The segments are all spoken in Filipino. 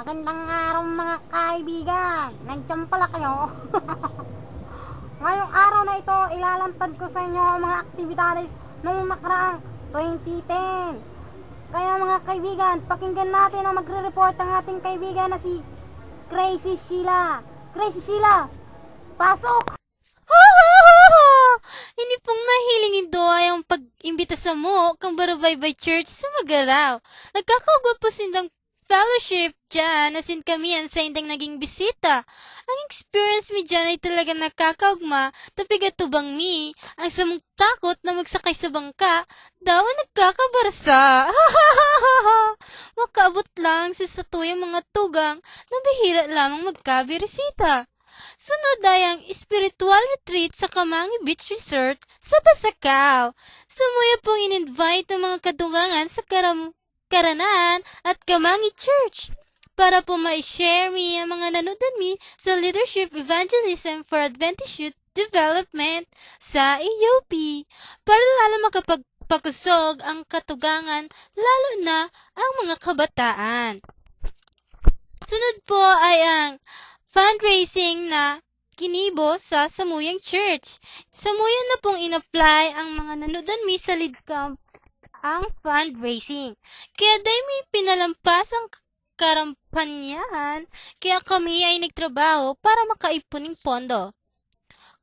Magandang araw mga kaibigan. Nandiyan pala kayo. Ngayong araw na ito, ilalantad ko sa inyo ang mga aktibidades nung nakaraang 2010. Kaya mga kaibigan, pakinggan natin ang magre-report ang ating kaibigan na si Crazy Sheila. Crazy Sheila, pasok! Hindi pong nahiling ito ay ang pag-imbita sa mo kang Barubaybay Church sa Magalaw. Nagkakaugwa po sindang fellowship dyan, asin kami yan sa indang naging bisita. Ang experience mi dyan ay talaga nakakaugma, tapigatubang mi, ang samong takot na magsakay sa bangka, daw nagkakabarsa. Makaabot lang sa satuyang mga tugang na bihira lamang magkabirisita. Sunod ay ang spiritual retreat sa Kamangi Beach Resort sa Pasakaw. Sumuya pong in-invite ang mga kadugangan sa Karanan at Kamangi Church para po ma-share mi ang mga nanonood mi sa Leadership Evangelism for Adventist Youth Development sa EUP para lalo makapagpakusog ang katugangan lalo na ang mga kabataan. Sunod po ay ang fundraising na kinibo sa Samuyang Church. Samuyan na pong in-apply ang mga nanonood mi sa lead camp ang fundraising. Kaya dahil may pinalampas ang karampanyahan, kaya kami ay nagtrabaho para makaipon ng pondo.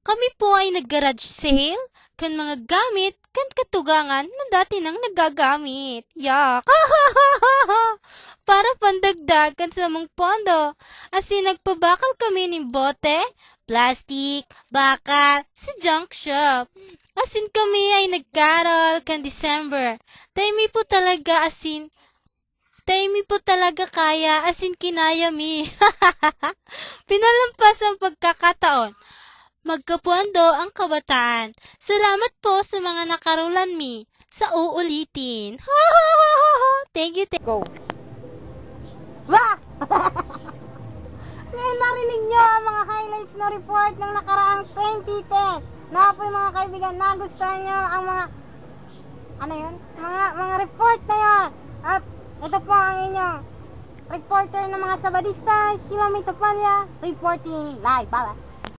Kami po ay nag-garage sale, kan mga gamit, kan katugangan na dati nang nagagamit. Yak! Para pandagdagan sa mong pondo. Asin nagpabakal kami ng bote, plastic, bakal, sa junk shop. Asin kami ay nagkarol kan December. Taimi po talaga kaya, asin kinaya mi. Pinalampas ang pagkakataon. Magkapondo ang kabataan. Salamat po sa mga nakarulan mi sa uulitin. Thank you. Go! Wah! Ngayon narinig nyo ang mga highlights na report ng nakaraang 2010. Na po yung mga kaibigan, nagustuhan nyo ang mga mga report na yun. At ito po ang inyong reporter ng mga Sabadista, si Mami Topalya, reporting live. Bye-bye.